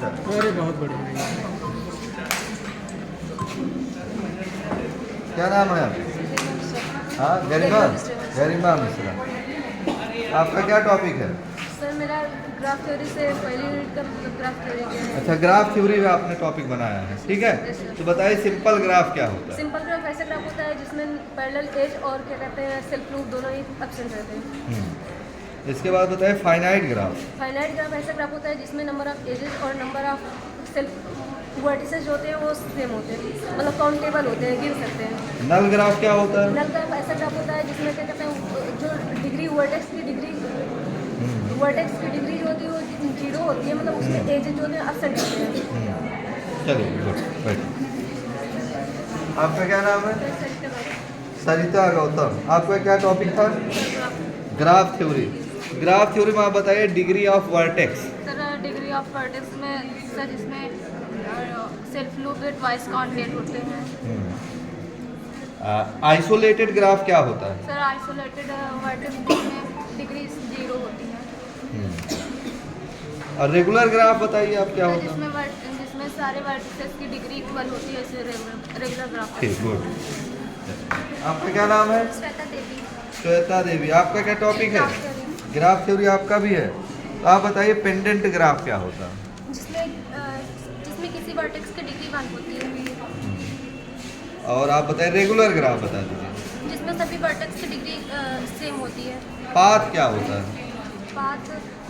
अरे बहुत बढ़िया। क्या नाम है? हाँ, गरिमा। गरिमा मिश्रा। आपका क्या टॉपिक है? सर मेरा ग्राफ थ्योरी से पहली यूनिट का मतलब ग्राफ थ्योरी क्या है। अच्छा, ग्राफ थ्योरी में आपने टॉपिक बनाया है, ठीक है। तो बताइए सिंपल ग्राफ क्या होता है? सिंपल ग्राफ ऐसा ग्राफ होता है जिसमें पैरेलल एज और क्या कहते हैं सेल्फ लूप दोनों ही एब्सेंट रहते हैं। इसके बाद बताइए फाइनाइट ग्राफ। फाइनाइट ग्राफ ऐसा ग्राफ होता है जिसमें नंबर ऑफ एजेस और नंबर ऑफ सेल्फ वर्टिसेस जो होते हैं वो सेम होते हैं, मतलब काउंटेबल होते हैं, गिन सकते हैं। नल ग्राफ क्या होता है? नल ग्राफ ऐसा ग्राफ होता है जिसमें क्या कहते हैं जो डिग्री वर्टेक्स की डिग्री जो होती है वो जीरो होती है, मतलब उसमें एजेस जो होते हैं एब्सेंट होते हैं। चलिए गुड, राइट। आपका क्या नाम है? सरिता गौतम। आपका क्या टॉपिक था? Graph theory. ग्राफ थ्योरी में आप बताइए degree of vertex. Sir degree of vertex में सर इसमें self loop with twice counted होते हैं। आइसोलेटेड ग्राफ क्या होता है? सर आइसोलेटेड वर्टेक्स में डिग्री जीरो होती है। और रेगुलर ग्राफ बताइए आप क्या होता है? जिसमें सारे वर्टिसेस की डिग्री इक्वल होती है, इसे रेगुलर ग्राफ। ठीक, गुड। आपका क्या नाम है? श्वेता देवी। श्वेता देवी। आपका क्या टॉपिक है? ग्राफ थ्योरी आपका भी है। तो आप बताइए पेंडेंट ग्राफ क्या होता है? जिसमें किसी वर्टेक्स की डिग्री 1 होती है। और आप बताइए रेगुलर ग्राफ बता दीजिए। जिसमें सभी वर्टेक्स की डिग्री सेम होती है। पाथ क्या होता है? पाथ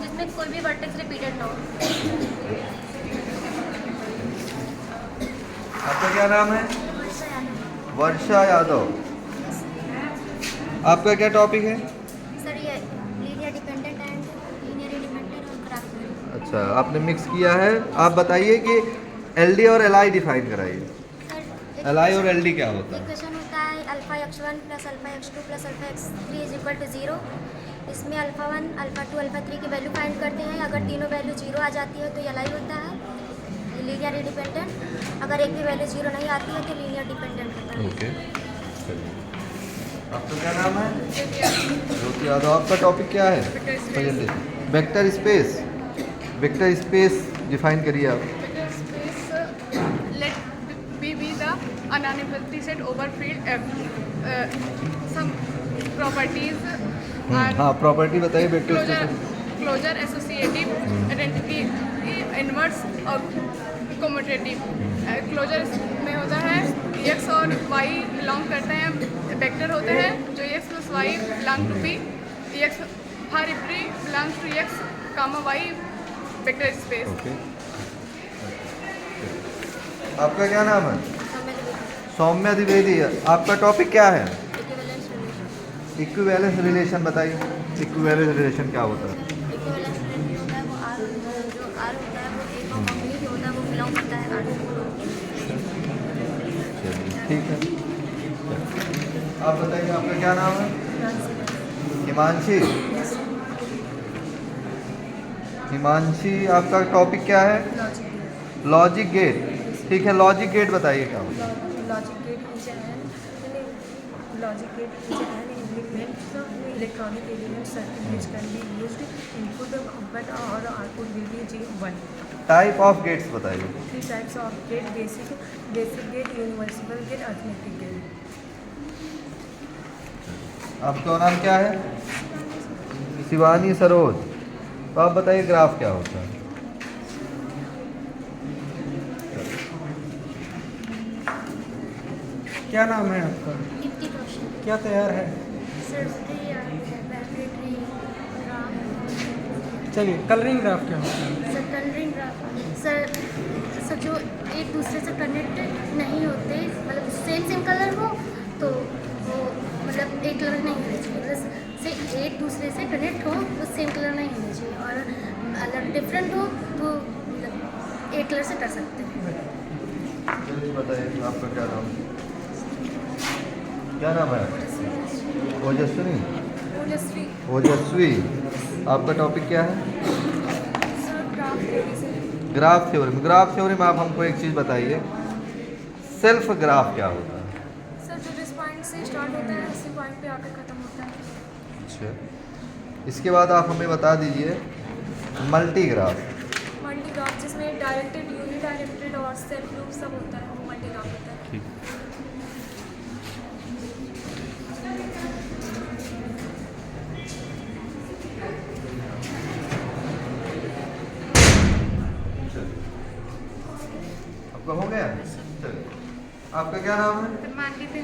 जिसमें कोई भी वर्टेक्स रिपीटेड ना हो। आपका क्या नाम है? वर्षा यादव। आपका क्या टॉपिक है? सर ये linear dependent and linear independent और ग्राफ थ्योरी। अच्छा, आपने मिक्स किया है। आप बताइए कि एलडी और एलआई डिफाइन कराइए। एलआई और एलडी क्या होता है? इक्वेशन होता है alpha x1 plus alpha x2 plus alpha x3 is equal to 0। इसमें अल्फा 1 अल्फा 2 अल्फा 3 की वैल्यू फाइंड करते हैं। अगर तीनों वैल्यू 0 आ जाती है तो ये एलआई होता है, ये लीनियर इंडिपेंडेंट। अगर एक भी वैल्यू 0 नहीं आती है तो लीनियर डिपेंडेंट होता है। ओके, आपका क्या नाम है? ज्योति यादव। आपका टॉपिक क्या है? Vector space. Vector space define करिए आप। Vector space let B be the unavailability set over field F. Some properties are हाँ, प्रॉपर्टी बताइए vector closure, space. closure, associative, identity, inverse और commutative. Closure में होता है x और y बिलोंग करते हैं, वेक्टर होते हैं जो x plus y belong to b, x हर every belongs to x, y vector space. Okay, आपका क्या नाम है? सौम्या द्विवेदी। आपका टॉपिक क्या है? इक्विवेलेंस रिलेशन बताइए। इक्विवेलेंस रिलेशन क्या होता है? इक्विवेलेंस रिलेशन होता है वो R जो R होता है वो A का कंप्लीट होता है, वो बिलोंग करता है R को। चलिए ठीक है। आप बताइए आपका क्या नाम है? हिमांशी। हिमांशी, आपका टॉपिक क्या है? Logic gate. ठीक है, लॉजिक गेट बताइए क्या होता है? Logic gate is an implement in electronic element circuit which can be used input output or output will be J1. Type of gates बताइए। 3 types of gate: basic gate, universal gate, arithmetic gate. आपका नाम क्या है? शिवानी सरोज। तो आप बताइए graph क्या होता है? क्या नाम है आपका? इतनी रोशन क्या तैयार है? Surgery laboratory graph. चलिए, कलरिंग ग्राफ क्या होता है? सर कलरिंग ग्राफ सर जो एक दूसरे से कनेक्ट नहीं होते, मतलब सेम कलर हो तो वो मतलब एक कलर नहीं होना चाहिए, बस से एक दूसरे से कनेक्ट हो तो सेम कलर नहीं होना चाहिए, और अगर डिफरेंट हो तो मतलब एक कलर से कर सकते हैं। चलिए बताइए आपका क्या नाम है? क्या नाम है? ओजस्वी। ओजस्वी। आपका टॉपिक क्या है? Graph theory. ग्राफ थ्योरी में आप हमको एक चीज़ बताइए, सेल्फ ग्राफ क्या होता है? सर जो जिस पॉइंट से स्टार्ट होता है उसी पॉइंट पे आकर खत्म होता है। अच्छा, इसके बाद आप हमें बता दीजिए मल्टी ग्राफ। मल्टी ग्राफ जिसमें डायरेक्टेड, यूनि डायरेक्टेड और सेल्फ लूप सब होता है, वो मल्टी ग्राफ होता है। ठीक। आपका हो गया? चलिए, आपका क्या नाम है? मानवी पे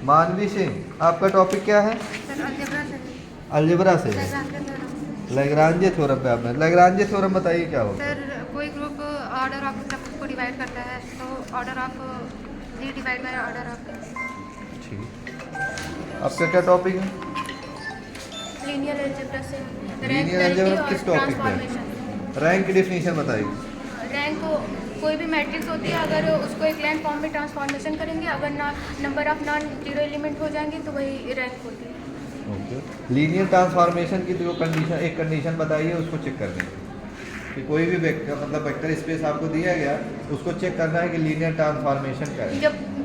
मानवी सिंह। आपका टॉपिक क्या है? सर अलजेब्रा से अलजेब्रा से। लैग्रांजे थ्योरम पे आपने लैग्रांजे थ्योरम बताइए क्या होता है? सर कोई ग्रुप ऑर्डर ऑफ को डिवाइड करता है, तो order of G divide by order of. ठीक। आपका क्या टॉपिक है? लीनियर अलजेब्रा से लीनियर अलजेब्रा किस टॉपिक पे? रैंक की डेफिनेशन बताइए। रैंक कोई भी मैट्रिक्स होती है, अगर उसको एक लाइन फॉर्म में ट्रांसफॉर्मेशन करेंगे, अगर number of non zero element हो जाएंगे तो वही रैंक होती है। ओके। लीनियर ट्रांसफॉर्मेशन की जो कंडीशन, एक कंडीशन बताइए, उसको चेक करने की कि कोई भी वेक्टर, मतलब वेक्टर स्पेस आपको दिया गया, उसको चेक करना है कि लीनियर ट्रांसफॉर्मेशन क्या है।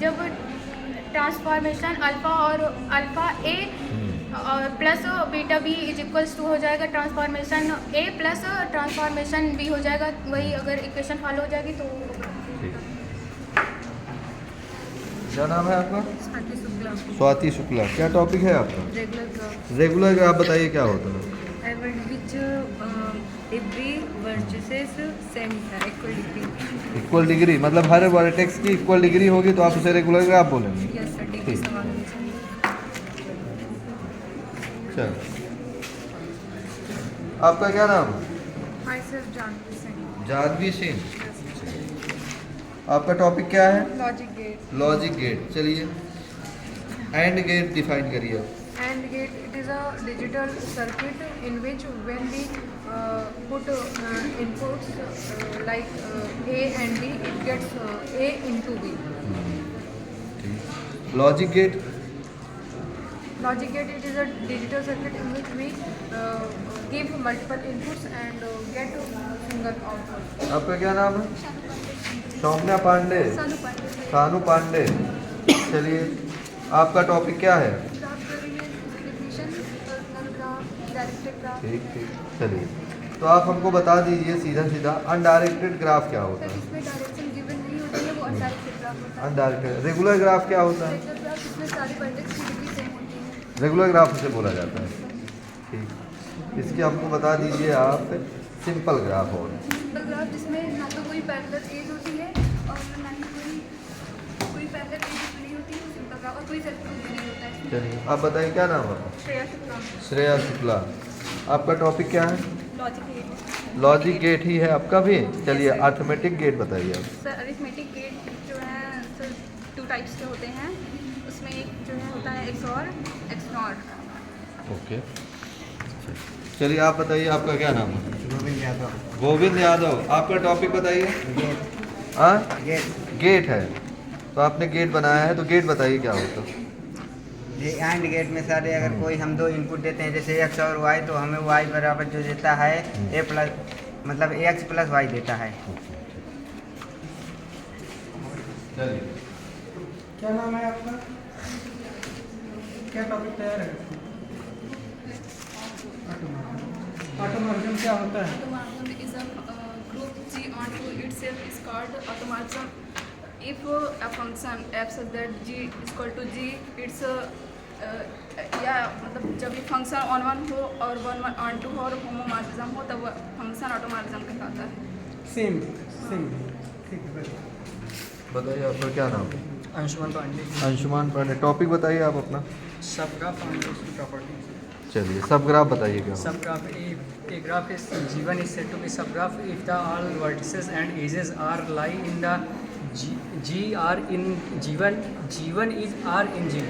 जब ट्रांसफॉर्मेशन अल्फा और अल्फा ए और plus beta B is equals to हो जाएगा, transformation A plus transformation B हो जाएगा, वही अगर इक्वेशन फॉलो हो जाएगी तो ठीक। क्या नाम है आपका? स्वाति शुक्ला। स्वाति शुक्ला। क्या टॉपिक है आपका? रेगुलर ग्राफ रेगुलर ग्राफ बताइए क्या होता है? which every vertices same equal degree। Equal degree मतलब हर वर्टेक्स की इक्वल डिग्री होगी तो आप उसे रेगुलर ग्राफ बोलेंगे। यस सर, डिग्री ठीक। समान होनी चाहिए। चलो, आपका क्या नाम? Myself Janvi Singh. जानवी सिंह। आपका टॉपिक क्या है? Logic gate. Logic gate. चलिए, एंड गेट डिफाइन करिए। AND gate, it is a digital circuit in which when we put inputs like A and B, it gets A into B. Logic gate. Logic gate, it is a digital circuit in which we give multiple inputs and get a single output. आपका क्या नाम है? सौम्या पांडे। सानू पांडे। चलिए, आपका topic क्या है? ठीक ठीक। चलिए, तो आप हमको बता दीजिए सीधा सीधा अनडायरेक्टेड ग्राफ क्या होता है? इसमें डायरेक्शन गिवन नहीं होती है, वो अनडायरेक्टेड ग्राफ होता है। अनडायरेक्टेड। रेगुलर ग्राफ क्या होता है? रेगुलर ग्राफ इसमें सारी वर्टेक्स की डिग्री सेम होती है। रेगुलर ग्राफ उसे बोला जाता है। ठीक, इसके हमको बता दीजिए आप सिंपल ग्राफ और। सिंपल ग्राफ जिसमें ना तो कोई पैरेलल एज होती है और ना ही कोई पैरेलल एज नहीं होती है, सिंपल ग्राफ, और कोई सेल्फ ग्रुप भी नहीं होता है। चलिए, आप बताइए क्या नाम है? श्रेया शुक्ला। श्रेया शुक्ला। आपका टॉपिक क्या है? Logic gate. लॉजिक गेट ही है आपका भी। चलिए, अर्थमेटिक गेट बताइए आप। सर अरिथमेटिक गेट जो है सर 2 टाइप्स के होते हैं, उसमें एक जो है होता है एक्स और एक्स नॉट। ओके, चलिए आप बताइए आपका क्या नाम है? गोविंद यादव। गोविंद यादव। आपका टॉपिक बताइए। हाँ, गेट है। तो आपने गेट बनाया है, तो गेट बताइए क्या होता है? ये एंड गेट में सारे अगर कोई हम 2 इनपुट देते हैं जैसे एक्स और वाई, तो हमें वाई बराबर जो देता है ए प्लस, मतलब एक्स प्लस वाई देता है। चलिए, क्या नाम है आपका? क्या टॉपिक तैयार है? ऑटोमॉर्फिज्म क्या होता है? Automorphism is a group G onto itself is called automorphism. If a function f such that G is equal to G, it's या मतलब जब ये फंक्शन ऑन वन हो और वन वन ऑन टू हो और होमोमॉर्फिज्म हो, तब फंक्शन ऑटोमॉर्फिज्म कहलाता है। Same same. ठीक है, बताइए आपका क्या नाम है? अंशुमान पांडे। अंशुमान पांडे। टॉपिक बताइए आप अपना। सब ग्राफ एंड उसकी प्रॉपर्टीज। चलिए, सब ग्राफ बताइए क्या सब graph a graph is G1 is said to be subgraph if the all vertices and edges are lie in the G are in G1 is are in G.